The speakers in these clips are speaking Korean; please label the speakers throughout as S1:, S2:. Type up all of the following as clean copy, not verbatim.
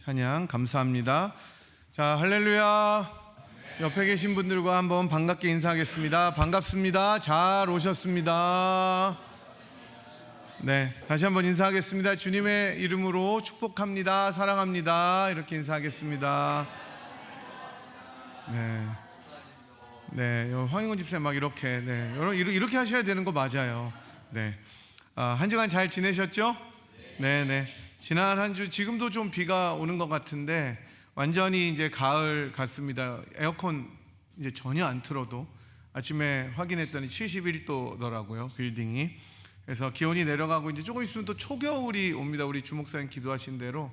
S1: 찬양 감사합니다. 자, 할렐루야. 옆에 계신 분들과 한번 반갑게 인사하겠습니다. 반갑습니다. 잘 오셨습니다. 네, 다시 한번 인사하겠습니다. 주님의 이름으로 축복합니다. 사랑합니다. 이렇게 인사하겠습니다. 네, 황인곤 집사님 막 이렇게, 이렇게 하셔야 되는 거 맞아요. 네, 한 주간 잘 지내셨죠? 네. 지난 한 주 지금도 좀 비가 오는 것 같은데 완전히 이제 가을 같습니다. 에어컨 이제 전혀 안 틀어도 아침에 확인했더니 71도더라고요, 빌딩이. 그래서 기온이 내려가고 이제 조금 있으면 또 초겨울이 옵니다. 우리 주목사님 기도하신 대로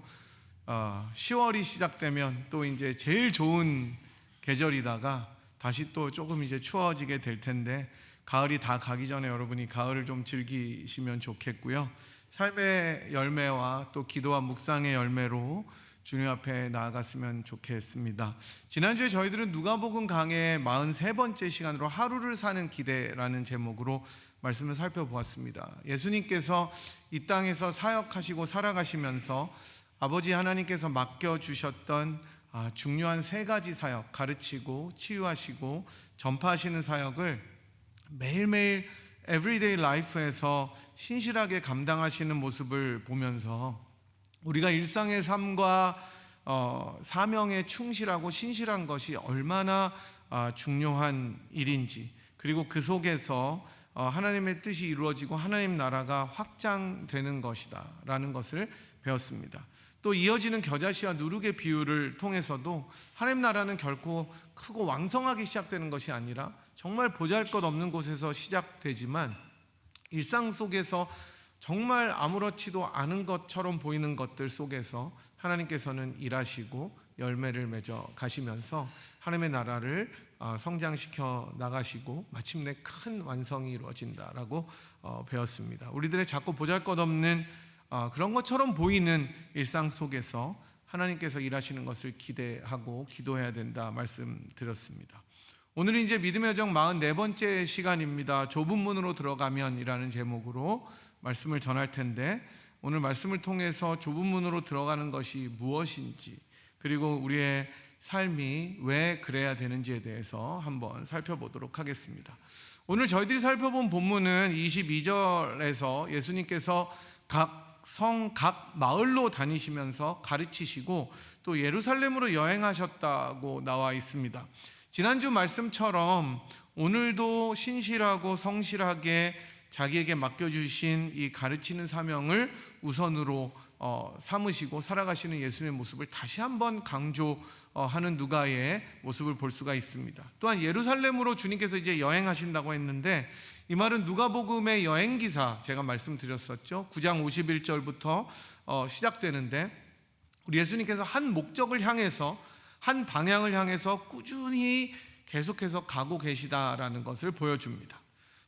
S1: 10월이 시작되면 또 이제 제일 좋은 계절이다가 다시 또 조금 이제 추워지게 될 텐데 가을이 다 가기 전에 여러분이 가을을 좀 즐기시면 좋겠고요. 삶의 열매와 또 기도와 묵상의 열매로 주님 앞에 나아갔으면 좋겠습니다. 지난주에 저희들은 누가복음 강의 43번째 시간으로 하루를 사는 기대라는 제목으로 말씀을 살펴보았습니다. 예수님께서 이 땅에서 사역하시고 살아가시면서 아버지 하나님께서 맡겨주셨던 중요한 3가지 사역, 가르치고 치유하시고 전파하시는 사역을 매일매일 에브리데이 라이프에서 신실하게 감당하시는 모습을 보면서 우리가 일상의 삶과 사명에 충실하고 신실한 것이 얼마나 중요한 일인지, 그리고 그 속에서 하나님의 뜻이 이루어지고 하나님 나라가 확장되는 것이다 라는 것을 배웠습니다. 또 이어지는 겨자씨와 누룩의 비유를 통해서도 하나님 나라는 결코 크고 왕성하게 시작되는 것이 아니라 정말 보잘것없는 곳에서 시작되지만 일상 속에서 정말 아무렇지도 않은 것처럼 보이는 것들 속에서 하나님께서는 일하시고 열매를 맺어 가시면서 하나님의 나라를 성장시켜 나가시고 마침내 큰 완성이 이루어진다라고 배웠습니다. 우리들의 자꾸 보잘것없는 그런 것처럼 보이는 일상 속에서 하나님께서 일하시는 것을 기대하고 기도해야 된다 말씀드렸습니다. 오늘은 이제 믿음의 여정 44번째 시간입니다. 좁은 문으로 들어가면 이라는 제목으로 말씀을 전할 텐데, 오늘 말씀을 통해서 좁은 문으로 들어가는 것이 무엇인지, 그리고 우리의 삶이 왜 그래야 되는지에 대해서 한번 살펴보도록 하겠습니다. 오늘 저희들이 살펴본 본문은 22절에서 예수님께서 각 성, 각 마을로 다니시면서 가르치시고 또 예루살렘으로 여행하셨다고 나와 있습니다. 지난주 말씀처럼 오늘도 신실하고 성실하게 자기에게 맡겨주신 이 가르치는 사명을 우선으로 삼으시고 살아가시는 예수님의 모습을 다시 한번 강조하는 누가의 모습을 볼 수가 있습니다. 또한 예루살렘으로 주님께서 이제 여행하신다고 했는데, 이 말은 누가복음의 여행기사 제가 말씀드렸었죠. 9장 51절부터 시작되는데, 우리 예수님께서 한 목적을 향해서, 한 방향을 향해서 꾸준히 계속해서 가고 계시다라는 것을 보여줍니다.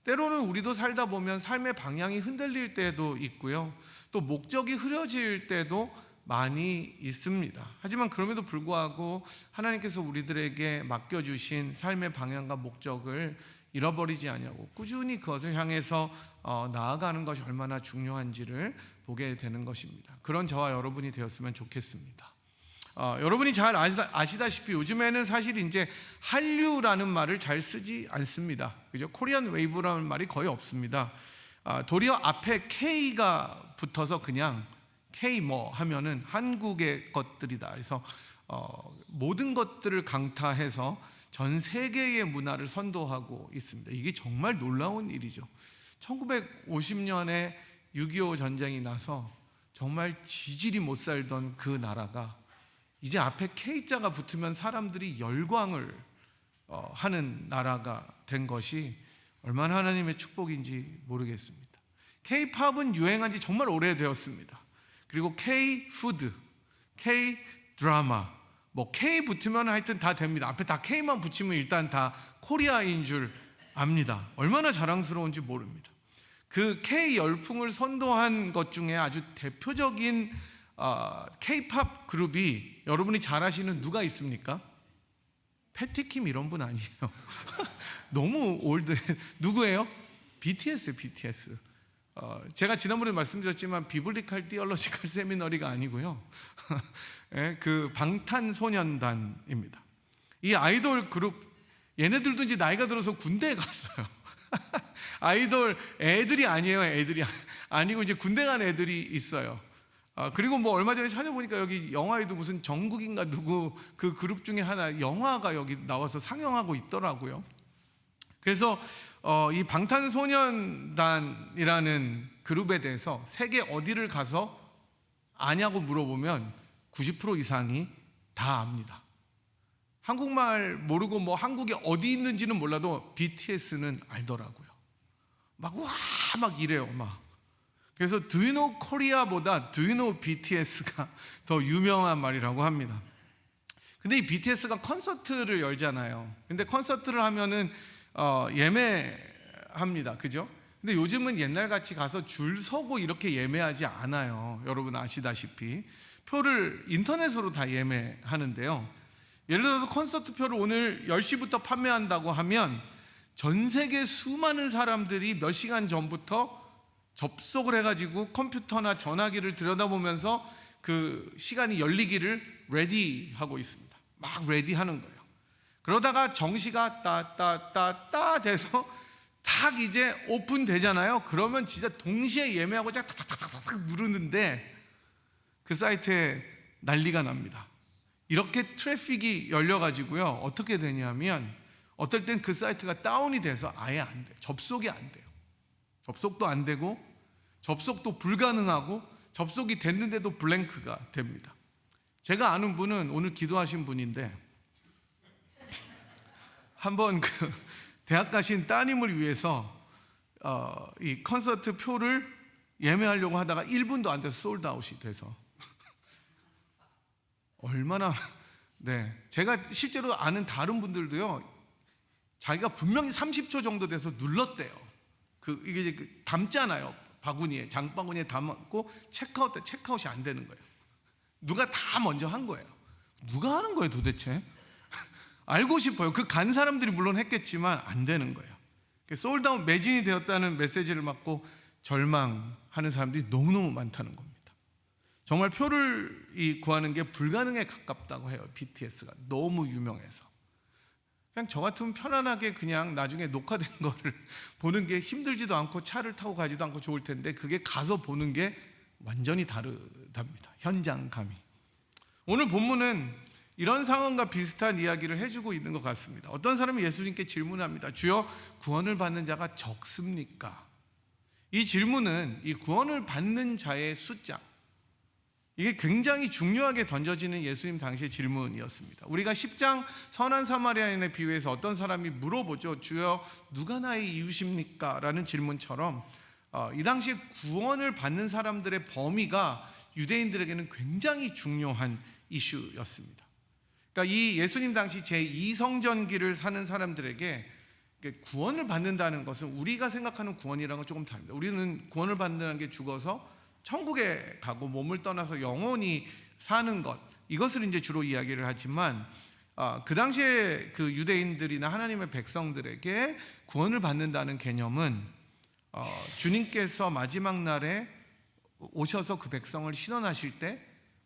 S1: 때로는 우리도 살다 보면 삶의 방향이 흔들릴 때도 있고요, 또 목적이 흐려질 때도 많이 있습니다. 하지만 그럼에도 불구하고 하나님께서 우리들에게 맡겨주신 삶의 방향과 목적을 잃어버리지 아니하고 꾸준히 그것을 향해서 나아가는 것이 얼마나 중요한지를 보게 되는 것입니다. 그런 저와 여러분이 되었으면 좋겠습니다. 여러분이 잘 아시다시피 요즘에는 사실 이제 한류라는 말을 잘 쓰지 않습니다. 그죠? 코리안 웨이브라는 말이 거의 없습니다. 도리어 앞에 K가 붙어서 그냥 K 뭐 하면은 한국의 것들이다. 그래서 모든 것들을 강타해서 전 세계의 문화를 선도하고 있습니다. 이게 정말 놀라운 일이죠. 1950년에 6.25 전쟁이 나서 정말 지질이 못 살던 그 나라가 이제 앞에 K자가 붙으면 사람들이 열광을 하는 나라가 된 것이 얼마나 하나님의 축복인지 모르겠습니다. K-팝은 유행한 지 정말 오래되었습니다. 그리고 K-푸드, K-드라마, 뭐 K 붙으면 하여튼 다 됩니다. 앞에 다 K만 붙이면 일단 다 코리아인 줄 압니다. 얼마나 자랑스러운지 모릅니다. 그 K 열풍을 선도한 것 중에 아주 대표적인 K-팝 그룹이 여러분이 잘 아시는 누가 있습니까? 패티킴 이런 분 아니에요. 너무 올드. 누구예요? BTS. 제가 지난번에 말씀드렸지만 비블리컬 티올로지컬 세미너리가 아니고요. 예, 그 방탄소년단입니다. 이 아이돌 그룹, 얘네들도 이제 나이가 들어서 군대에 갔어요. 아이돌 애들이 아니에요. 애들이 아니고 이제 군대 간 애들이 있어요. 그리고 뭐 얼마 전에 찾아보니까 여기 영화에도 무슨 정국인가 누구 그 그룹 중에 하나 영화가 여기 나와서 상영하고 있더라고요. 그래서 이 방탄소년단이라는 그룹에 대해서 세계 어디를 가서 아냐고 물어보면 90% 이상이 다 압니다. 한국말 모르고 뭐 한국에 어디 있는지는 몰라도 BTS는 알더라고요. 막 와 막 이래요 막. 그래서 Do you know Korea보다 Do you know BTS가 더 유명한 말이라고 합니다. 근데 이 BTS가 콘서트를 열잖아요. 근데 콘서트를 하면은 예매합니다. 그죠? 근데 요즘은 옛날같이 가서 줄 서고 이렇게 예매하지 않아요. 여러분 아시다시피 표를 인터넷으로 다 예매하는데요. 예를 들어서 콘서트 표를 오늘 10시부터 판매한다고 하면 전 세계 수많은 사람들이 몇 시간 전부터 접속을 해가지고 컴퓨터나 전화기를 들여다보면서 그 시간이 열리기를 레디하고 있습니다. 막 레디하는 거예요. 그러다가 정시가 따 돼서 탁 이제 오픈되잖아요. 그러면 진짜 동시에 예매하고 탁탁탁탁 누르는데 그 사이트에 난리가 납니다. 이렇게 트래픽이 열려가지고요, 어떻게 되냐면 어떨 땐 그 사이트가 다운이 돼서 아예 안 돼요. 접속이 안 돼요. 접속도 안 되고 접속도 불가능하고 접속이 됐는데도 블랭크가 됩니다. 제가 아는 분은 오늘 기도하신 분인데 한번 그 대학 가신 따님을 위해서 이 콘서트 표를 예매하려고 하다가 1분도 안 돼서 솔드아웃이 돼서 얼마나 제가 실제로 아는 다른 분들도요, 자기가 분명히 30초 정도 돼서 눌렀대요. 이게 담잖아요. 바구니에, 장바구니에 담았고 체크아웃 때 체크아웃이 안 되는 거예요. 누가 다 먼저 한 거예요. 누가 하는 거예요 도대체? 알고 싶어요. 그 간 사람들이 물론 했겠지만 안 되는 거예요. 솔드아웃 매진이 되었다는 메시지를 받고 절망하는 사람들이 너무너무 많다는 겁니다. 정말 표를 구하는 게 불가능에 가깝다고 해요. BTS가 너무 유명해서. 그냥 저 같으면 편안하게 그냥 나중에 녹화된 거를 보는 게 힘들지도 않고 차를 타고 가지도 않고 좋을 텐데 그게 가서 보는 게 완전히 다르답니다. 현장감이. 오늘 본문은 이런 상황과 비슷한 이야기를 해주고 있는 것 같습니다. 어떤 사람이 예수님께 질문합니다. 주여, 구원을 받는 자가 적습니까? 이 질문은 이 구원을 받는 자의 숫자, 이게 굉장히 중요하게 던져지는 예수님 당시의 질문이었습니다. 우리가 10장 선한 사마리아인의 비유에서 어떤 사람이 물어보죠. 주여, 누가 나의 이웃입니까? 라는 질문처럼 이 당시에 구원을 받는 사람들의 범위가 유대인들에게는 굉장히 중요한 이슈였습니다. 그러니까 이 예수님 당시 제2성전기를 사는 사람들에게 구원을 받는다는 것은 우리가 생각하는 구원이랑은 조금 다릅니다. 우리는 구원을 받는다는 게 죽어서 천국에 가고 몸을 떠나서 영원히 사는 것, 이것을 이제 주로 이야기를 하지만 그 당시에 그 유대인들이나 하나님의 백성들에게 구원을 받는다는 개념은 주님께서 마지막 날에 오셔서 그 백성을 신원하실 때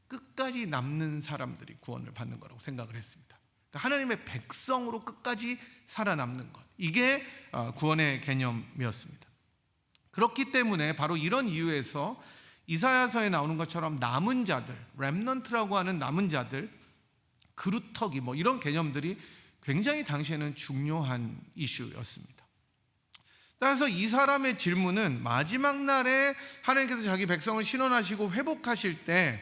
S1: 끝까지 남는 사람들이 구원을 받는 거라고 생각을 했습니다. 그러니까 하나님의 백성으로 끝까지 살아남는 것, 이게 구원의 개념이었습니다. 그렇기 때문에 바로 이런 이유에서 이사야서에 나오는 것처럼 남은 자들, 렘넌트라고 하는 남은 자들, 그루터기 뭐 이런 개념들이 굉장히 당시에는 중요한 이슈였습니다. 따라서 이 사람의 질문은 마지막 날에 하나님께서 자기 백성을 신원하시고 회복하실 때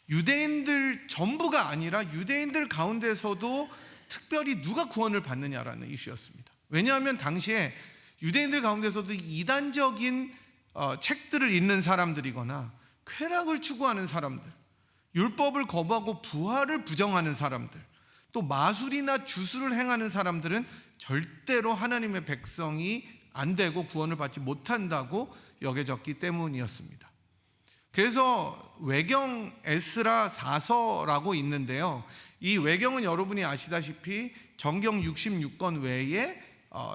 S1: 유대인들 전부가 아니라 유대인들 가운데서도 특별히 누가 구원을 받느냐라는 이슈였습니다. 왜냐하면 당시에 유대인들 가운데서도 이단적인 책들을 읽는 사람들이거나 쾌락을 추구하는 사람들, 율법을 거부하고 부활을 부정하는 사람들, 또 마술이나 주술을 행하는 사람들은 절대로 하나님의 백성이 안 되고 구원을 받지 못한다고 여겨졌기 때문이었습니다. 그래서 외경 에스라 4서라고 있는데요, 이 외경은 여러분이 아시다시피 정경 66권 외에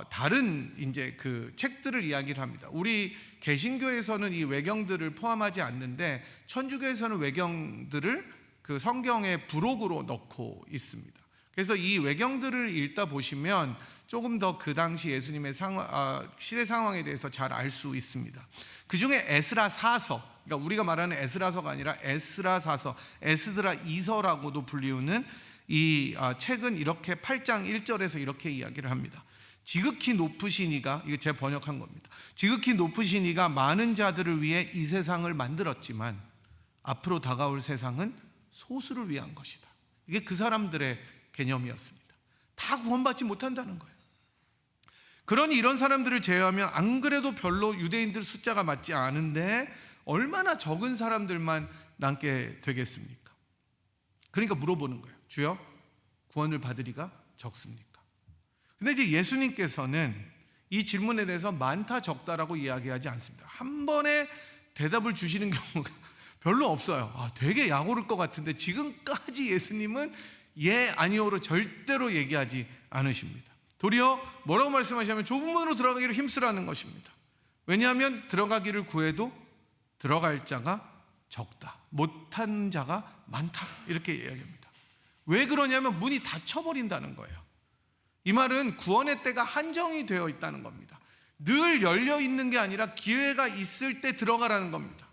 S1: 다른 이제 그 책들을 이야기를 합니다. 우리 개신교에서는 이 외경들을 포함하지 않는데 천주교에서는 외경들을 그 성경의 부록으로 넣고 있습니다. 그래서 이 외경들을 읽다 보시면 조금 더 그 당시 예수님의 시대 상황에 대해서 잘 알 수 있습니다. 그 중에 에스라사서, 그러니까 우리가 말하는 에스라서가 아니라 에스라사서, 에스드라 2서라고도 불리우는 이 책은 이렇게 8장 1절에서 이렇게 이야기를 합니다. 지극히 높으신 이가, 이거 제가 번역한 겁니다. 지극히 높으신 이가 많은 자들을 위해 이 세상을 만들었지만 앞으로 다가올 세상은 소수를 위한 것이다. 이게 그 사람들의 개념이었습니다. 다 구원받지 못한다는 거예요. 그러니 이런 사람들을 제외하면 안 그래도 별로 유대인들 숫자가 맞지 않은데 얼마나 적은 사람들만 남게 되겠습니까? 그러니까 물어보는 거예요. 주여, 구원을 받으리가 적습니까? 근데 이제 예수님께서는 이 질문에 대해서 많다 적다라고 이야기하지 않습니다. 한 번에 대답을 주시는 경우가 별로 없어요. 되게 약오를 것 같은데 지금까지 예수님은 예, 아니오로 절대로 얘기하지 않으십니다. 도리어 뭐라고 말씀하시냐면 좁은 문으로 들어가기를 힘쓰라는 것입니다. 왜냐하면 들어가기를 구해도 들어갈 자가 적다, 못한 자가 많다, 이렇게 이야기합니다. 왜 그러냐면 문이 닫혀버린다는 거예요. 이 말은 구원의 때가 한정이 되어 있다는 겁니다. 늘 열려 있는 게 아니라 기회가 있을 때 들어가라는 겁니다.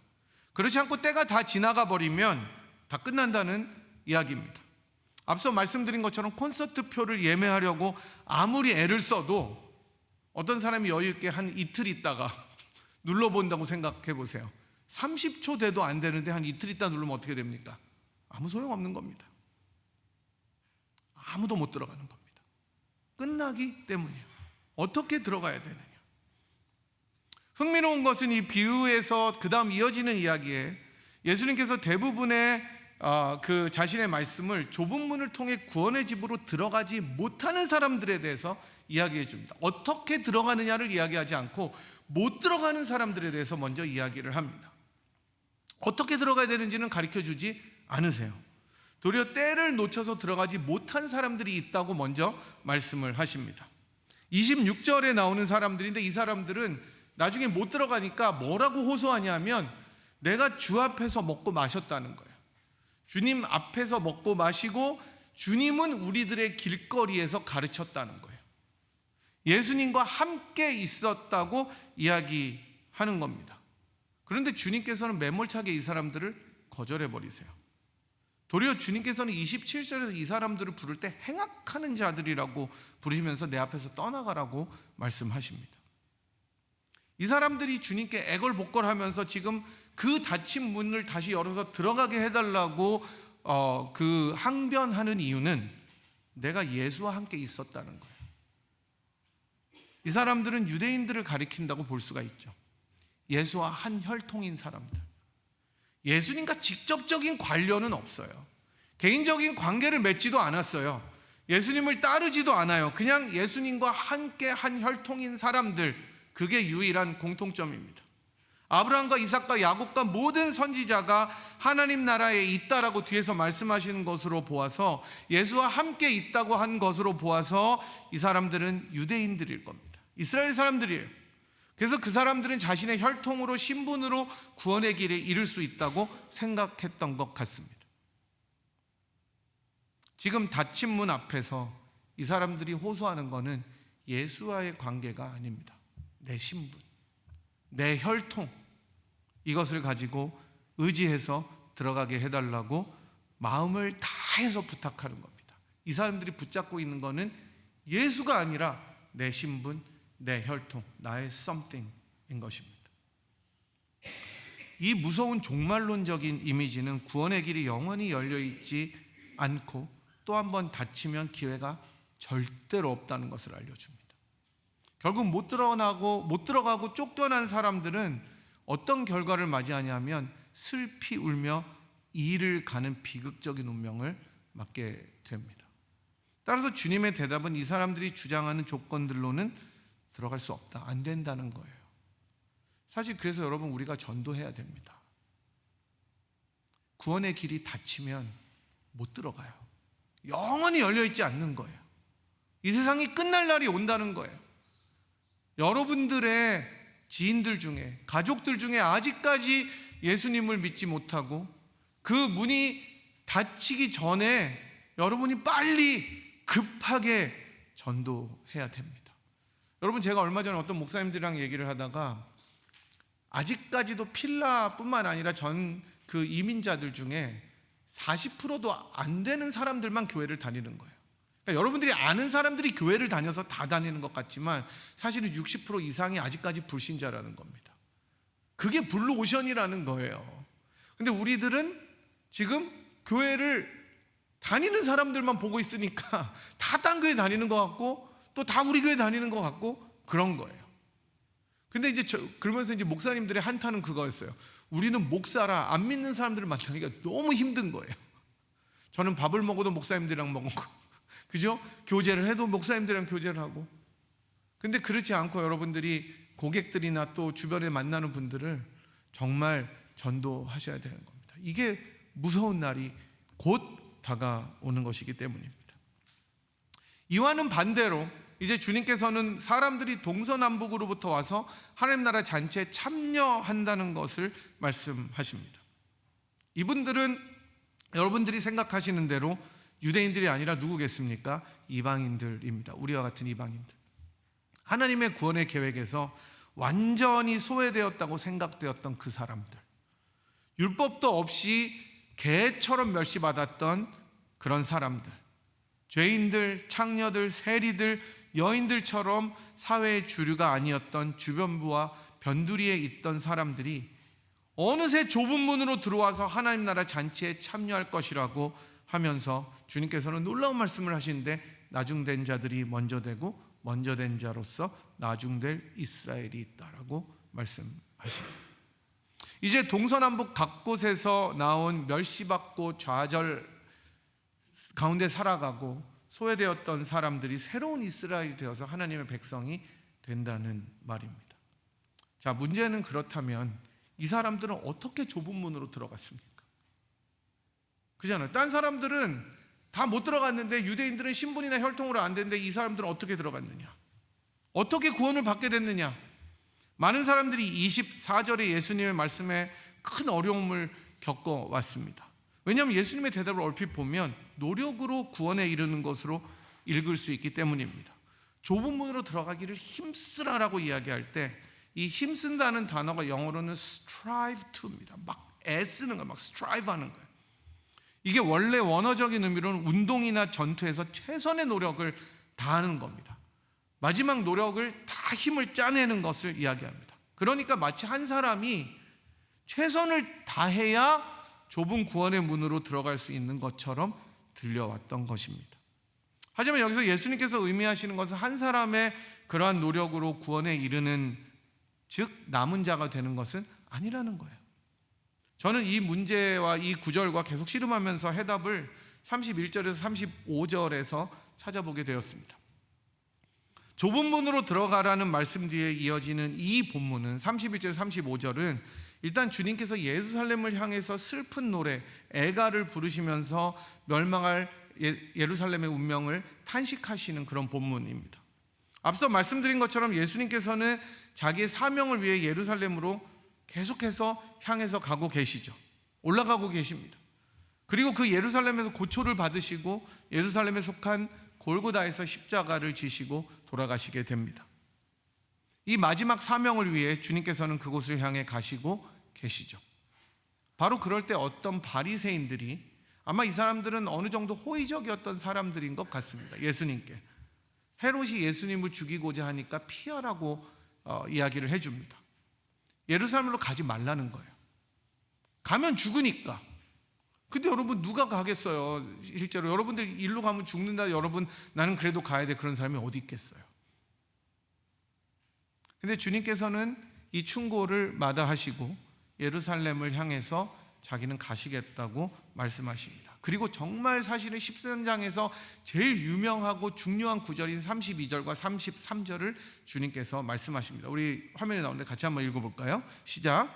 S1: 그렇지 않고 때가 다 지나가 버리면 다 끝난다는 이야기입니다. 앞서 말씀드린 것처럼 콘서트 표를 예매하려고 아무리 애를 써도 어떤 사람이 여유 있게 한 이틀 있다가 눌러본다고 생각해 보세요. 30초 돼도 안 되는데 한 이틀 있다 누르면 어떻게 됩니까? 아무 소용없는 겁니다. 아무도 못 들어가는 겁니다. 끝나기 때문이에요. 어떻게 들어가야 되느냐? 흥미로운 것은 이 비유에서 그 다음 이어지는 이야기에 예수님께서 대부분의 그 자신의 말씀을 좁은 문을 통해 구원의 집으로 들어가지 못하는 사람들에 대해서 이야기해 줍니다. 어떻게 들어가느냐를 이야기하지 않고 못 들어가는 사람들에 대해서 먼저 이야기를 합니다. 어떻게 들어가야 되는지는 가르쳐 주지 않으세요. 도리어 때를 놓쳐서 들어가지 못한 사람들이 있다고 먼저 말씀을 하십니다. 26절에 나오는 사람들인데 이 사람들은 나중에 못 들어가니까 뭐라고 호소하냐면 내가 주 앞에서 먹고 마셨다는 거예요. 주님 앞에서 먹고 마시고 주님은 우리들의 길거리에서 가르쳤다는 거예요. 예수님과 함께 있었다고 이야기하는 겁니다. 그런데 주님께서는 매몰차게 이 사람들을 거절해 버리세요. 도리어 주님께서는 27절에서 이 사람들을 부를 때 행악하는 자들이라고 부르시면서 내 앞에서 떠나가라고 말씀하십니다. 이 사람들이 주님께 애걸복걸하면서 지금 그 닫힌 문을 다시 열어서 들어가게 해달라고 그 항변하는 이유는 내가 예수와 함께 있었다는 거예요. 이 사람들은 유대인들을 가리킨다고 볼 수가 있죠. 예수와 한 혈통인 사람들. 예수님과 직접적인 관련은 없어요. 개인적인 관계를 맺지도 않았어요. 예수님을 따르지도 않아요. 그냥 예수님과 함께 한 혈통인 사람들, 그게 유일한 공통점입니다. 아브라함과 이삭과 야곱과 모든 선지자가 하나님 나라에 있다라고 뒤에서 말씀하시는 것으로 보아서, 예수와 함께 있다고 한 것으로 보아서 이 사람들은 유대인들일 겁니다. 이스라엘 사람들이에요. 그래서 그 사람들은 자신의 혈통으로, 신분으로 구원의 길에 이를 수 있다고 생각했던 것 같습니다. 지금 닫힌 문 앞에서 이 사람들이 호소하는 것은 예수와의 관계가 아닙니다. 내 신분, 내 혈통, 이것을 가지고 의지해서 들어가게 해달라고 마음을 다해서 부탁하는 겁니다. 이 사람들이 붙잡고 있는 것은 예수가 아니라 내 신분, 내 혈통, 나의 something인 것입니다. 이 무서운 종말론적인 이미지는 구원의 길이 영원히 열려있지 않고 또 한 번 닫히면 기회가 절대로 없다는 것을 알려줍니다. 결국 못 들어가고 쫓겨난 사람들은 어떤 결과를 맞이하냐면 슬피 울며 이를 가는 비극적인 운명을 맞게 됩니다. 따라서 주님의 대답은 이 사람들이 주장하는 조건들로는 들어갈 수 없다, 안 된다는 거예요. 사실 그래서 여러분, 우리가 전도해야 됩니다. 구원의 길이 닫히면 못 들어가요. 영원히 열려있지 않는 거예요. 이 세상이 끝날 날이 온다는 거예요. 여러분들의 지인들 중에, 가족들 중에 아직까지 예수님을 믿지 못하고 그 문이 닫히기 전에 여러분이 빨리 급하게 전도해야 됩니다. 여러분, 제가 얼마 전에 어떤 목사님들이랑 얘기를 하다가 아직까지도 필라뿐만 아니라 전 그 이민자들 중에 40%도 안 되는 사람들만 교회를 다니는 거예요. 그러니까 여러분들이 아는 사람들이 교회를 다녀서 다 다니는 것 같지만 사실은 60% 이상이 아직까지 불신자라는 겁니다. 그게 블루오션이라는 거예요. 근데 우리들은 지금 교회를 다니는 사람들만 보고 있으니까 다 딴 교회 다니는 것 같고 또 다 우리 교회 다니는 것 같고 그런 거예요. 근데 이제 그러면서 이제 목사님들의 한탄은 그거였어요. 우리는 목사라 안 믿는 사람들을 만나기가 너무 힘든 거예요. 저는 밥을 먹어도 목사님들이랑 먹고, 그죠? 교제를 해도 목사님들이랑 교제를 하고. 근데 그렇지 않고 여러분들이 고객들이나 또 주변에 만나는 분들을 정말 전도하셔야 되는 겁니다. 이게 무서운 날이 곧 다가오는 것이기 때문입니다. 이와는 반대로 이제 주님께서는 사람들이 동서남북으로부터 와서 하나님 나라 잔치에 참여한다는 것을 말씀하십니다. 이분들은 여러분들이 생각하시는 대로 유대인들이 아니라 누구겠습니까? 이방인들입니다. 우리와 같은 이방인들. 하나님의 구원의 계획에서 완전히 소외되었다고 생각되었던 그 사람들, 율법도 없이 개처럼 멸시받았던 그런 사람들, 죄인들, 창녀들, 세리들, 여인들처럼 사회의 주류가 아니었던 주변부와 변두리에 있던 사람들이 어느새 좁은 문으로 들어와서 하나님 나라 잔치에 참여할 것이라고 하면서 주님께서는 놀라운 말씀을 하시는데, 나중된 자들이 먼저 되고 먼저 된 자로서 나중될 이스라엘이 있다라고 말씀하십니다. 이제 동서남북 각 곳에서 나온 멸시받고 좌절 가운데 살아가고 소외되었던 사람들이 새로운 이스라엘이 되어서 하나님의 백성이 된다는 말입니다. 자, 문제는 그렇다면 이 사람들은 어떻게 좁은 문으로 들어갔습니까? 그잖아요. 딴 사람들은 다 못 들어갔는데 유대인들은 신분이나 혈통으로 안 되는데 이 사람들은 어떻게 들어갔느냐? 어떻게 구원을 받게 됐느냐? 많은 사람들이 24절의 예수님의 말씀에 큰 어려움을 겪어왔습니다. 왜냐하면 예수님의 대답을 얼핏 보면 노력으로 구원에 이르는 것으로 읽을 수 있기 때문입니다. 좁은 문으로 들어가기를 힘쓰라라고 이야기할 때 이 힘쓴다는 단어가 영어로는 strive to입니다. 막 애쓰는 거예요. 막 strive 하는 거예요. 이게 원래 원어적인 의미로는 운동이나 전투에서 최선의 노력을 다하는 겁니다. 마지막 노력을 다 힘을 짜내는 것을 이야기합니다. 그러니까 마치 한 사람이 최선을 다해야 좁은 구원의 문으로 들어갈 수 있는 것처럼 들려왔던 것입니다. 하지만 여기서 예수님께서 의미하시는 것은 한 사람의 그러한 노력으로 구원에 이르는, 즉 남은 자가 되는 것은 아니라는 거예요. 저는 이 문제와 이 구절과 계속 씨름하면서 해답을 31절에서 35절에서 찾아보게 되었습니다. 좁은 문으로 들어가라는 말씀 뒤에 이어지는 이 본문은 31절 35절은 일단 주님께서 예루살렘을 향해서 슬픈 노래, 애가를 부르시면서 멸망할 예루살렘의 운명을 탄식하시는 그런 본문입니다. 앞서 말씀드린 것처럼 예수님께서는 자기의 사명을 위해 예루살렘으로 계속해서 향해서 가고 계시죠. 올라가고 계십니다. 그리고 그 예루살렘에서 고초를 받으시고 예루살렘에 속한 골고다에서 십자가를 지시고 돌아가시게 됩니다. 이 마지막 사명을 위해 주님께서는 그곳을 향해 가시고 계시죠. 바로 그럴 때 어떤 바리새인들이, 아마 이 사람들은 어느 정도 호의적이었던 사람들인 것 같습니다. 예수님께 헤롯이 예수님을 죽이고자 하니까 피하라고 이야기를 해줍니다. 예루살렘으로 가지 말라는 거예요. 가면 죽으니까. 근데 여러분 누가 가겠어요? 실제로 여러분들 일로 가면 죽는다. 여러분 나는 그래도 가야 돼. 그런 사람이 어디 있겠어요? 근데 주님께서는 이 충고를 마다하시고 예루살렘을 향해서 자기는 가시겠다고 말씀하십니다. 그리고 정말 사실은 13장에서 제일 유명하고 중요한 구절인 32절과 33절을 주님께서 말씀하십니다. 우리 화면에 나오는데 같이 한번 읽어볼까요? 시작.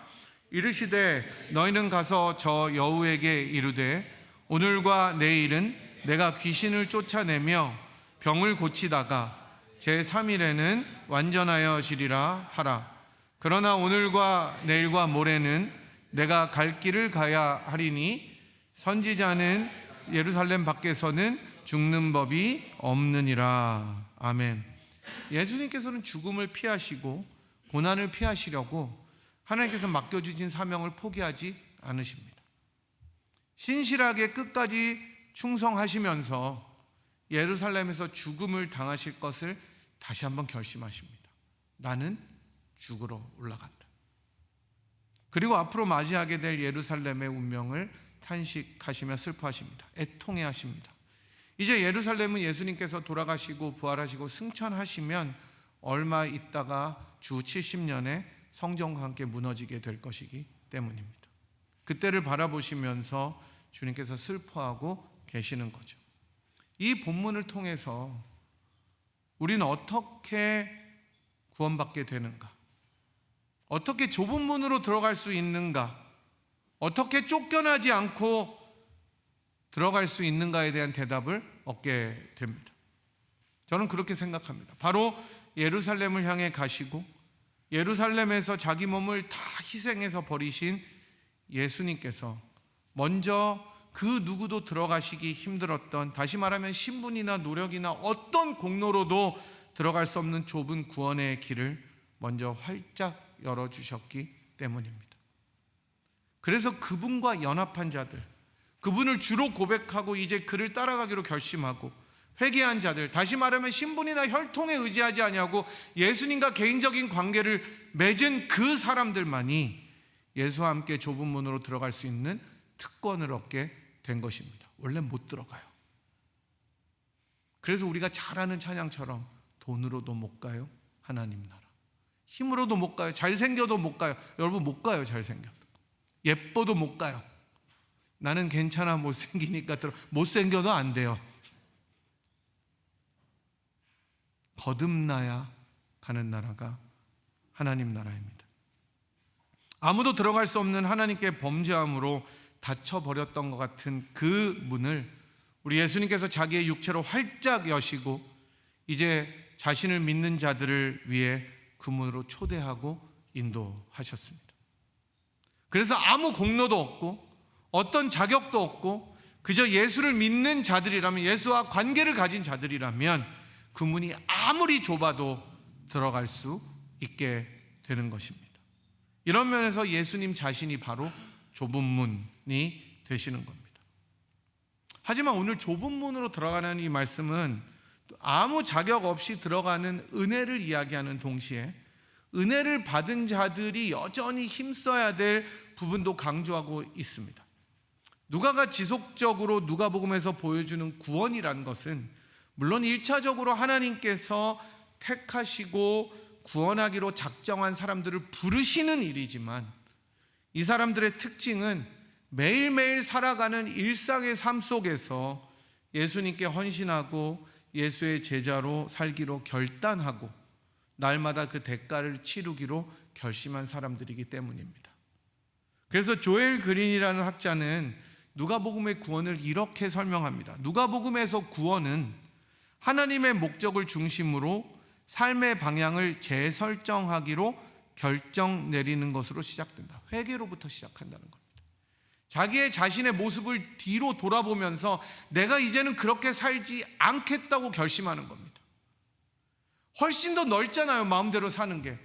S1: 이르시되 너희는 가서 저 여우에게 이르되 오늘과 내일은 내가 귀신을 쫓아내며 병을 고치다가 제3일에는 완전하여지리라 하라. 그러나 오늘과 내일과 모레는 내가 갈 길을 가야 하리니 선지자는 예루살렘 밖에서는 죽는 법이 없느니라. 아멘. 예수님께서는 죽음을 피하시고 고난을 피하시려고 하나님께서 맡겨주신 사명을 포기하지 않으십니다. 신실하게 끝까지 충성하시면서 예루살렘에서 죽음을 당하실 것을 다시 한번 결심하십니다. 나는 죽으러 올라간다. 그리고 앞으로 맞이하게 될 예루살렘의 운명을 탄식하시며 슬퍼하십니다. 애통해 하십니다. 이제 예루살렘은 예수님께서 돌아가시고 부활하시고 승천하시면 얼마 있다가 주 70년에 성전과 함께 무너지게 될 것이기 때문입니다. 그때를 바라보시면서 주님께서 슬퍼하고 계시는 거죠. 이 본문을 통해서 우리는 어떻게 구원받게 되는가? 어떻게 좁은 문으로 들어갈 수 있는가? 어떻게 쫓겨나지 않고 들어갈 수 있는가에 대한 대답을 얻게 됩니다. 저는 그렇게 생각합니다. 바로 예루살렘을 향해 가시고 예루살렘에서 자기 몸을 다 희생해서 버리신 예수님께서 먼저 그 누구도 들어가시기 힘들었던, 다시 말하면 신분이나 노력이나 어떤 공로로도 들어갈 수 없는 좁은 구원의 길을 먼저 활짝 열어주셨기 때문입니다. 그래서 그분과 연합한 자들, 그분을 주로 고백하고 이제 그를 따라가기로 결심하고 회개한 자들, 다시 말하면 신분이나 혈통에 의지하지 아니하고 예수님과 개인적인 관계를 맺은 그 사람들만이 예수와 함께 좁은 문으로 들어갈 수 있는 특권을 얻게 된 것입니다. 원래 못 들어가요. 그래서 우리가 잘 아는 찬양처럼 돈으로도 못 가요, 하나님 나라. 힘으로도 못 가요, 잘생겨도 못 가요. 여러분, 못 가요. 잘생겨도, 예뻐도 못 가요. 나는 괜찮아, 못생기니까 못생겨도 안 돼요. 거듭나야 가는 나라가 하나님 나라입니다. 아무도 들어갈 수 없는 하나님께 범죄함으로 닫혀버렸던 것 같은 그 문을 우리 예수님께서 자기의 육체로 활짝 여시고 이제 자신을 믿는 자들을 위해 그 문으로 초대하고 인도하셨습니다. 그래서 아무 공로도 없고 어떤 자격도 없고 그저 예수를 믿는 자들이라면, 예수와 관계를 가진 자들이라면 그 문이 아무리 좁아도 들어갈 수 있게 되는 것입니다. 이런 면에서 예수님 자신이 바로 좁은 문이 되시는 겁니다. 하지만 오늘 좁은 문으로 들어가는 이 말씀은 아무 자격 없이 들어가는 은혜를 이야기하는 동시에 은혜를 받은 자들이 여전히 힘써야 될 부분도 강조하고 있습니다. 누가가 지속적으로 누가복음에서 보여주는 구원이라는 것은 물론 1차적으로 하나님께서 택하시고 구원하기로 작정한 사람들을 부르시는 일이지만 이 사람들의 특징은 매일매일 살아가는 일상의 삶 속에서 예수님께 헌신하고 예수의 제자로 살기로 결단하고 날마다 그 대가를 치르기로 결심한 사람들이기 때문입니다. 그래서 조엘 그린이라는 학자는 누가복음의 구원을 이렇게 설명합니다. 누가복음에서 구원은 하나님의 목적을 중심으로 삶의 방향을 재설정하기로 결정 내리는 것으로 시작된다. 회개로부터 시작한다는 겁니다. 자기의 자신의 모습을 뒤로 돌아보면서 내가 이제는 그렇게 살지 않겠다고 결심하는 겁니다. 훨씬 더 넓잖아요, 마음대로 사는 게.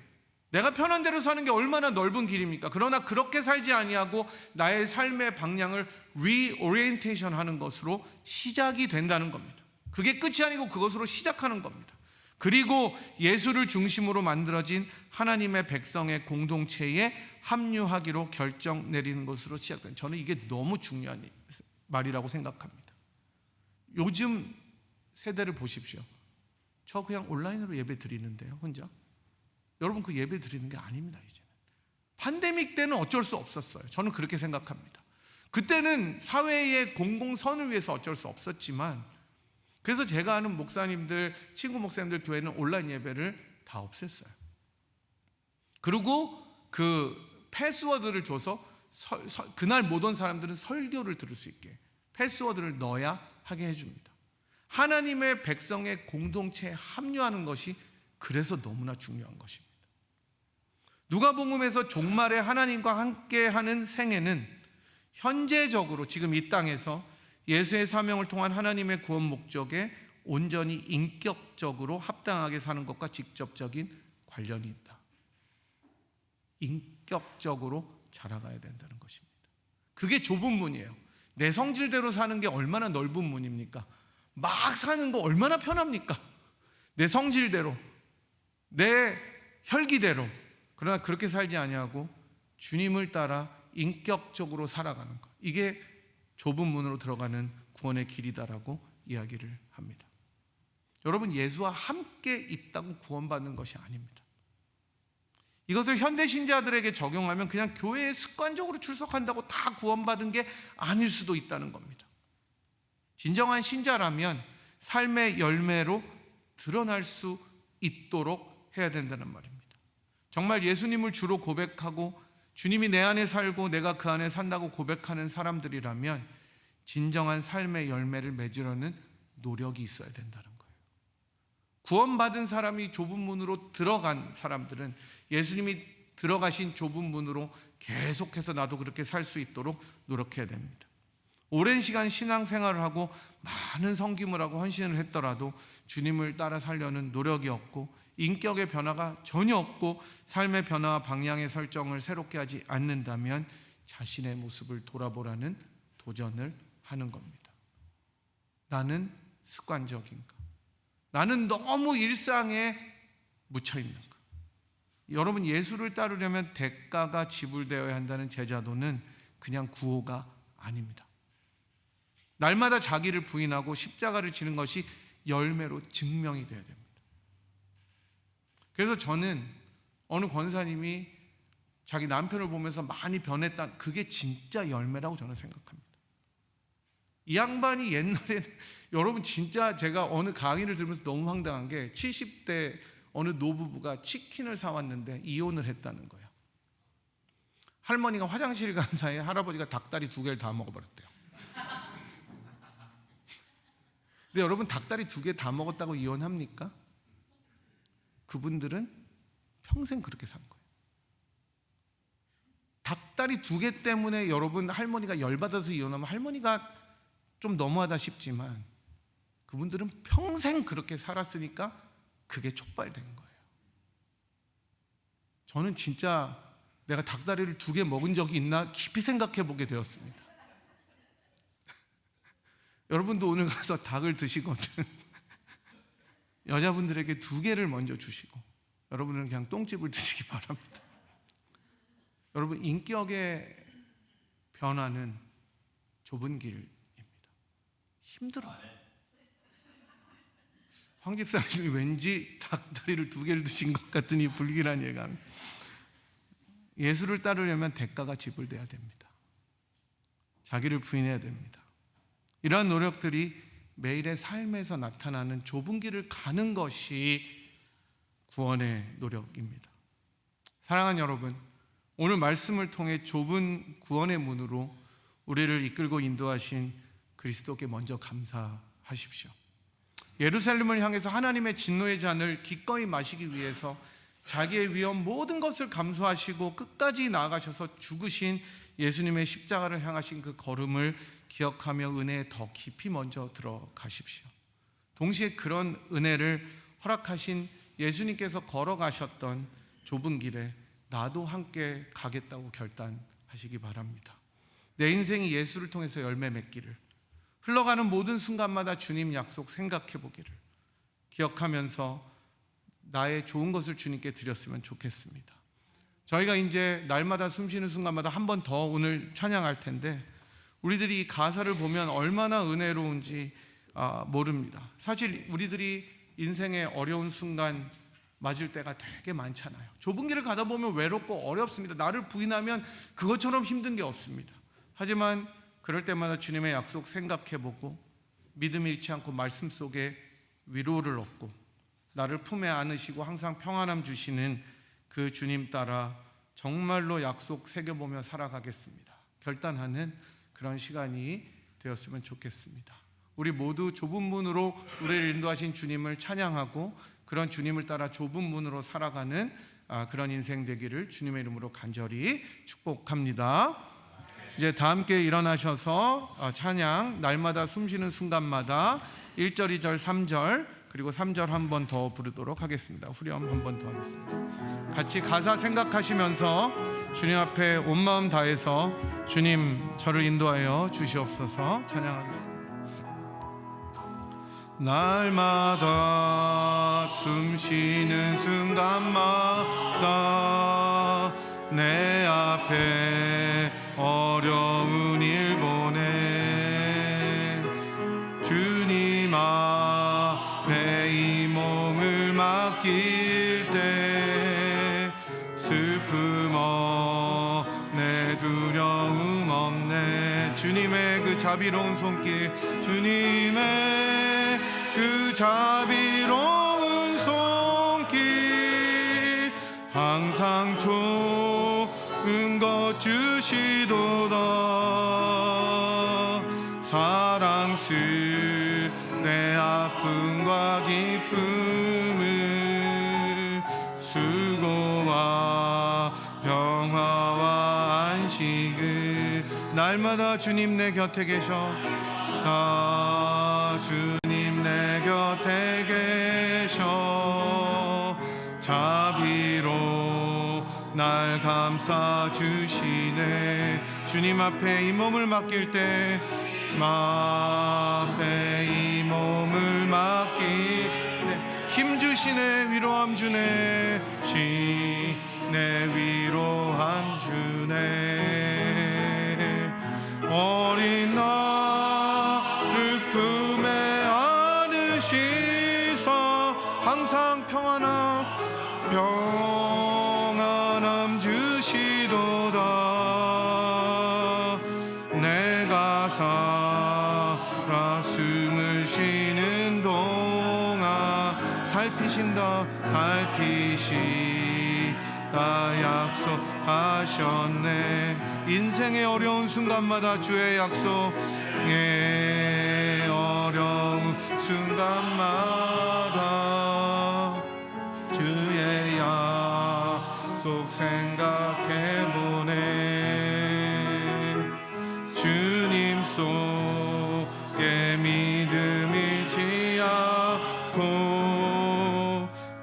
S1: 내가 편한 대로 사는 게 얼마나 넓은 길입니까? 그러나 그렇게 살지 아니하고 나의 삶의 방향을 리오리엔테이션 하는 것으로 시작이 된다는 겁니다. 그게 끝이 아니고 그것으로 시작하는 겁니다. 그리고 예수를 중심으로 만들어진 하나님의 백성의 공동체에 합류하기로 결정 내리는 것으로 시작된, 저는 이게 너무 중요한 말이라고 생각합니다. 요즘 세대를 보십시오. 저 그냥 온라인으로 예배 드리는데요, 혼자. 여러분, 그 예배 드리는 게 아닙니다. 이제는 팬데믹 때는 어쩔 수 없었어요. 저는 그렇게 생각합니다. 그때는 사회의 공공선을 위해서 어쩔 수 없었지만, 그래서 제가 아는 목사님들, 친구 목사님들 교회는 온라인 예배를 다 없앴어요. 그리고 그 패스워드를 줘서 그날 못 온 사람들은 설교를 들을 수 있게 패스워드를 넣어야 하게 해줍니다. 하나님의 백성의 공동체에 합류하는 것이 그래서 너무나 중요한 것입니다. 누가복음에서 종말에 하나님과 함께하는 생애는 현재적으로 지금 이 땅에서 예수의 사명을 통한 하나님의 구원 목적에 온전히 인격적으로 합당하게 사는 것과 직접적인 관련이 있다. 인격적으로 자라가야 된다는 것입니다. 그게 좁은 문이에요. 내 성질대로 사는 게 얼마나 넓은 문입니까? 막 사는 거 얼마나 편합니까? 내 성질대로, 내 혈기대로. 그러나 그렇게 살지 아니하고 주님을 따라 인격적으로 살아가는 것, 이게 좁은 문으로 들어가는 구원의 길이다라고 이야기를 합니다. 여러분, 예수와 함께 있다고 구원받는 것이 아닙니다. 이것을 현대 신자들에게 적용하면 그냥 교회에 습관적으로 출석한다고 다 구원받은 게 아닐 수도 있다는 겁니다. 진정한 신자라면 삶의 열매로 드러날 수 있도록 해야 된다는 말입니다. 정말 예수님을 주로 고백하고 주님이 내 안에 살고 내가 그 안에 산다고 고백하는 사람들이라면 진정한 삶의 열매를 맺으려는 노력이 있어야 된다는 거예요. 구원받은 사람이 좁은 문으로 들어간 사람들은 예수님이 들어가신 좁은 문으로 계속해서 나도 그렇게 살 수 있도록 노력해야 됩니다. 오랜 시간 신앙생활을 하고 많은 섬김을 하고 헌신을 했더라도 주님을 따라 살려는 노력이 없고 인격의 변화가 전혀 없고 삶의 변화와 방향의 설정을 새롭게 하지 않는다면 자신의 모습을 돌아보라는 도전을 하는 겁니다. 나는 습관적인가? 나는 너무 일상에 묻혀 있는가? 여러분, 예수를 따르려면 대가가 지불되어야 한다는 제자도는 그냥 구호가 아닙니다. 날마다 자기를 부인하고 십자가를 지는 것이 열매로 증명이 되어야 됩니다. 그래서 저는 어느 권사님이 자기 남편을 보면서 많이 변했다, 그게 진짜 열매라고 저는 생각합니다. 이 양반이 옛날에 여러분 진짜 제가 어느 강의를 들으면서 너무 황당한 게 70대 어느 노부부가 치킨을 사왔는데 이혼을 했다는 거예요. 할머니가 화장실 간 사이에 할아버지가 닭다리 2개를 다 먹어버렸대요. 근데 여러분, 닭다리 2개 다 먹었다고 이혼합니까? 그분들은 평생 그렇게 산 거예요. 닭다리 2개 때문에 여러분 할머니가 열받아서 이혼하면 할머니가 좀 너무하다 싶지만 그분들은 평생 그렇게 살았으니까 그게 촉발된 거예요. 저는 진짜 내가 닭다리를 2개 먹은 적이 있나 깊이 생각해 보게 되었습니다. 여러분도 오늘 가서 닭을 드시거든 여자분들에게 2개를 먼저 주시고 여러분은 그냥 똥집을 드시기 바랍니다. 여러분, 인격의 변화는 좁은 길입니다. 힘들어요. 황 집사님이 왠지 닭다리를 2개를 드신 것 같은 이 불길한 예감. 예수를 따르려면 대가가 지불돼야 됩니다. 자기를 부인해야 됩니다. 이러한 노력들이 매일의 삶에서 나타나는 좁은 길을 가는 것이 구원의 노력입니다. 사랑하는 여러분, 오늘 말씀을 통해 좁은 구원의 문으로 우리를 이끌고 인도하신 그리스도께 먼저 감사하십시오. 예루살렘을 향해서 하나님의 진노의 잔을 기꺼이 마시기 위해서 자기의 위험 모든 것을 감수하시고 끝까지 나아가셔서 죽으신 예수님의 십자가를 향하신 그 걸음을 기억하며 은혜에 더 깊이 먼저 들어가십시오. 동시에 그런 은혜를 허락하신 예수님께서 걸어가셨던 좁은 길에 나도 함께 가겠다고 결단하시기 바랍니다. 내 인생이 예수를 통해서 열매 맺기를, 흘러가는 모든 순간마다 주님 약속 생각해 보기를 기억하면서 나의 좋은 것을 주님께 드렸으면 좋겠습니다. 저희가 이제 날마다 숨쉬는 순간마다 한 번 더 오늘 찬양할 텐데 우리들이 이 가사를 보면 얼마나 은혜로운지 모릅니다. 사실 우리들이 인생의 어려운 순간 맞을 때가 되게 많잖아요. 좁은 길을 가다 보면 외롭고 어렵습니다. 나를 부인하면 그것처럼 힘든 게 없습니다. 하지만 그럴 때마다 주님의 약속 생각해보고 믿음 잃지 않고 말씀 속에 위로를 얻고 나를 품에 안으시고 항상 평안함 주시는 그 주님 따라 정말로 약속 새겨보며 살아가겠습니다. 결단하는 그런 시간이 되었으면 좋겠습니다. 우리 모두 좁은 문으로 우리를 인도하신 주님을 찬양하고 그런 주님을 따라 좁은 문으로 살아가는 그런 인생 되기를 주님의 이름으로 간절히 축복합니다. 이제 다 함께 일어나셔서 찬양 날마다 숨쉬는 순간마다 1절, 2절, 3절 그리고 3절 한 번 더 부르도록 하겠습니다. 후렴 한 번 더 하겠습니다. 같이 가사 생각하시면서 주님 앞에 온 마음 다해서 주님 저를 인도하여 주시옵소서 찬양하겠습니다. 날마다 숨쉬는 순간마다 내 앞에 어려운 일 보내 주님 앞에 이 몸을 맡길 때 슬픔 없네 두려움 없네 주님의 그 자비로운 손길 주님의 그 자비로운 손길 항상 좋은 것 주시도다 사랑스레 아픔과 기쁨을 수고와 평화와 안식을 날마다 주님 내 곁에 계셔 주님 내 곁에 계셔 자비로 날 감싸 주시네 주님 앞에 이 몸을 맡길 때 앞에 이 몸을 맡기네 힘 주시네 위로함 주네 내 위로함 주네 어린 나를 품에 안으시사 항상 평안함 주시도다 내가 살아 숨을 쉬는 동안 살피신다 약속하셨네 인생의 어려운 순간마다 주의 약속에 어려운 순간마다 주의 약속 생각해보네 주님 속에 믿음 잃지 않고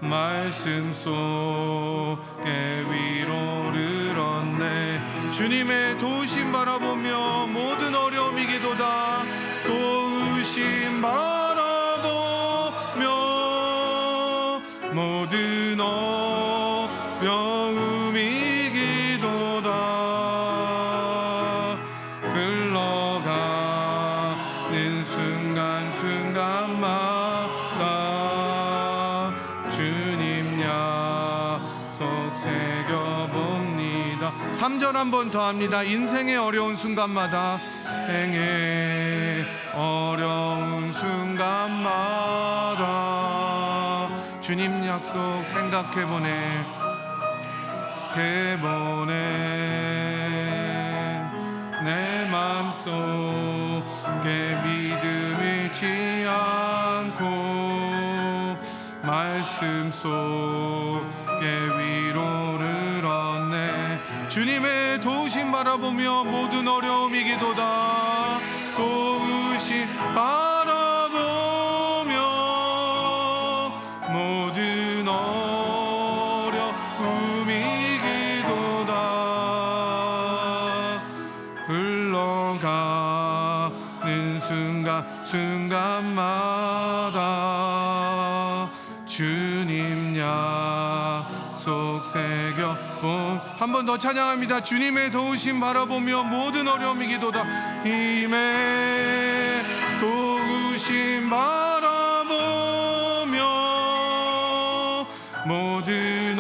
S1: 말씀 속에 위로를 얻네 주님의 도우심 바라보며 모든 어려움 이기도다 도우심 바라보며 모든 어려움 이기도다 흘러가는 순간순간마다 주님 약속 새겨봅니다 3절 한 번 더 합니다 인생의 어려운 순간마다 행의 어려운 순간마다 주님 약속 생각해보네 내 맘속에 믿음 잃지 않고 말씀 속에 위로를 얻네 주님의 도우심 바라보며 모든 어려움 이기도다 도우심 바라보며 모든 어려움 이기도다 흘러가는 순간마다 주님 약속 새겨본 한 번 더 찬양합니다 주님의 도우심 바라보며 모든 어려움 이기도다 힘의 도우심 바라보며 모든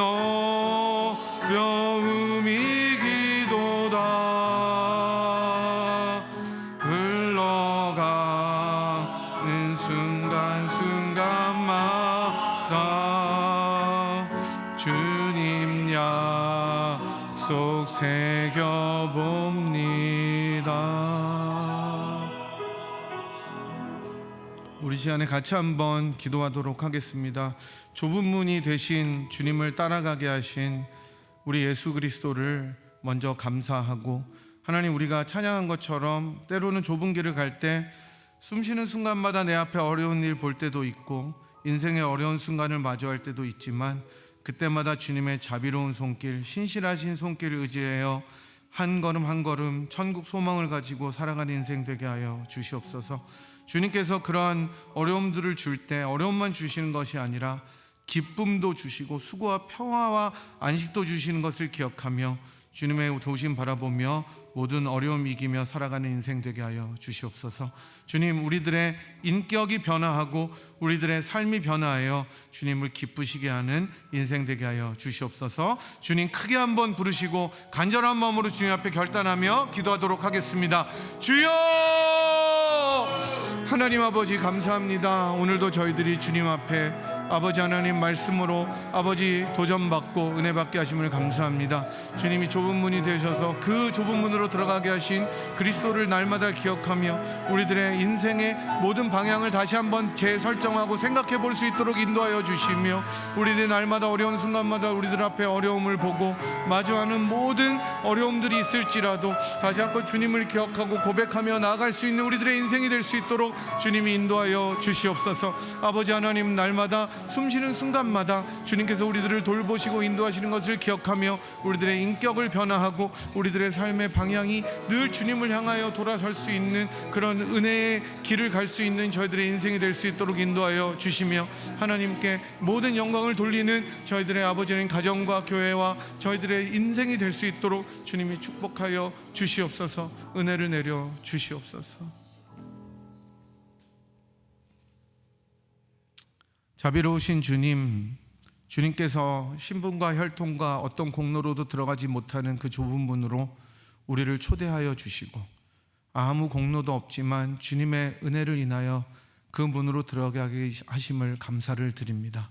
S1: 어려움 이기도다 흘러가는 순간순간마다 주님 약속 새겨봅니다 우리 시간에 같이 한번 기도하도록 하겠습니다. 좁은 문이 되신 주님을 따라가게 하신 우리 예수 그리스도를 먼저 감사하고, 하나님, 우리가 찬양한 것처럼 때로는 좁은 길을 갈 때 숨쉬는 순간마다 내 앞에 어려운 일 볼 때도 있고 인생의 어려운 순간을 마주할 때도 있지만, 그때마다 주님의 자비로운 손길, 신실하신 손길을 의지하여 한 걸음 한 걸음 천국 소망을 가지고 살아가는 인생 되게 하여 주시옵소서. 주님께서 그러한 어려움들을 줄 때 어려움만 주시는 것이 아니라 기쁨도 주시고 수고와 평화와 안식도 주시는 것을 기억하며 주님의 도심 바라보며 모든 어려움 이기며 살아가는 인생 되게 하여 주시옵소서. 주님, 우리들의 인격이 변화하고 우리들의 삶이 변화하여 주님을 기쁘시게 하는 인생 되게 하여 주시옵소서. 주님, 크게 한번 부르시고 간절한 마음으로 주님 앞에 결단하며 기도하도록 하겠습니다. 주여! 하나님 아버지, 감사합니다. 오늘도 저희들이 주님 앞에 아버지 하나님 말씀으로 아버지 도전받고 은혜 받게 하심을 감사합니다. 주님이 좁은 문이 되셔서 그 좁은 문으로 들어가게 하신 그리스도를 날마다 기억하며 우리들의 인생의 모든 방향을 다시 한번 재설정하고 생각해 볼 수 있도록 인도하여 주시며, 우리들 날마다 어려운 순간마다 우리들 앞에 어려움을 보고 마주하는 모든 어려움들이 있을지라도 다시 한번 주님을 기억하고 고백하며 나아갈 수 있는 우리들의 인생이 될 수 있도록 주님이 인도하여 주시옵소서. 아버지 하나님, 날마다 숨쉬는 순간마다 주님께서 우리들을 돌보시고 인도하시는 것을 기억하며 우리들의 인격을 변화하고 우리들의 삶의 방향이 늘 주님을 향하여 돌아설 수 있는 그런 은혜의 길을 갈 수 있는 저희들의 인생이 될 수 있도록 인도하여 주시며, 하나님께 모든 영광을 돌리는 저희들의 아버지는 가정과 교회와 저희들의 인생이 될 수 있도록 주님이 축복하여 주시옵소서. 은혜를 내려 주시옵소서. 자비로우신 주님, 주님께서 신분과 혈통과 어떤 공로로도 들어가지 못하는 그 좁은 문으로 우리를 초대하여 주시고, 아무 공로도 없지만 주님의 은혜를 인하여 그 문으로 들어가게 하심을 감사를 드립니다.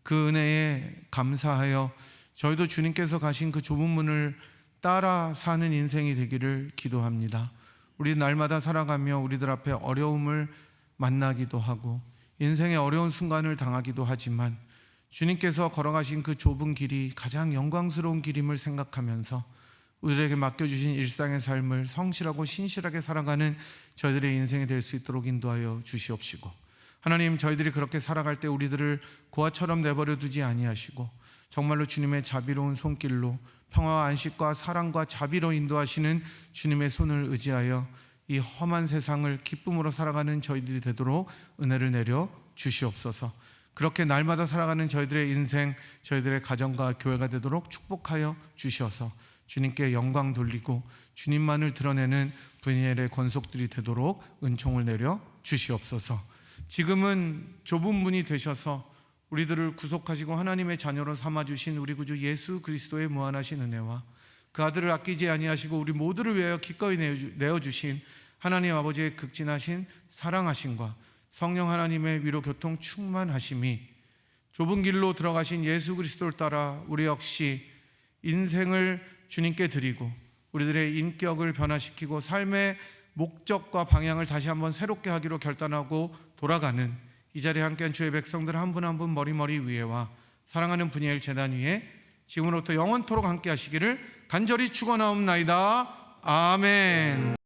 S1: 그 은혜에 감사하여 저희도 주님께서 가신 그 좁은 문을 따라 사는 인생이 되기를 기도합니다. 우리 날마다 살아가며 우리들 앞에 어려움을 만나기도 하고 인생의 어려운 순간을 당하기도 하지만 주님께서 걸어가신 그 좁은 길이 가장 영광스러운 길임을 생각하면서 우리에게 맡겨주신 일상의 삶을 성실하고 신실하게 살아가는 저희들의 인생이 될 수 있도록 인도하여 주시옵시고, 하나님, 저희들이 그렇게 살아갈 때 우리들을 고아처럼 내버려 두지 아니하시고 정말로 주님의 자비로운 손길로 평화와 안식과 사랑과 자비로 인도하시는 주님의 손을 의지하여 이 험한 세상을 기쁨으로 살아가는 저희들이 되도록 은혜를 내려 주시옵소서. 그렇게 날마다 살아가는 저희들의 인생, 저희들의 가정과 교회가 되도록 축복하여 주셔서 주님께 영광 돌리고 주님만을 드러내는 분야의 권속들이 되도록 은총을 내려 주시옵소서. 지금은 좁은 문이 되셔서 우리들을 구속하시고 하나님의 자녀로 삼아주신 우리 구주 예수 그리스도의 무한하신 은혜와 그 아들을 아끼지 아니하시고 우리 모두를 위하여 기꺼이 내어주신 하나님 아버지의 극진하신 사랑하심과 성령 하나님의 위로 교통 충만하심이 좁은 길로 들어가신 예수 그리스도를 따라 우리 역시 인생을 주님께 드리고 우리들의 인격을 변화시키고 삶의 목적과 방향을 다시 한번 새롭게 하기로 결단하고 돌아가는 이 자리에 함께한 주의 백성들 한 분 한 분 머리머리 위에와 사랑하는 분야의 재단 위에 지금으로부터 영원토록 함께 하시기를 간절히 축원하옵나이다. 아멘.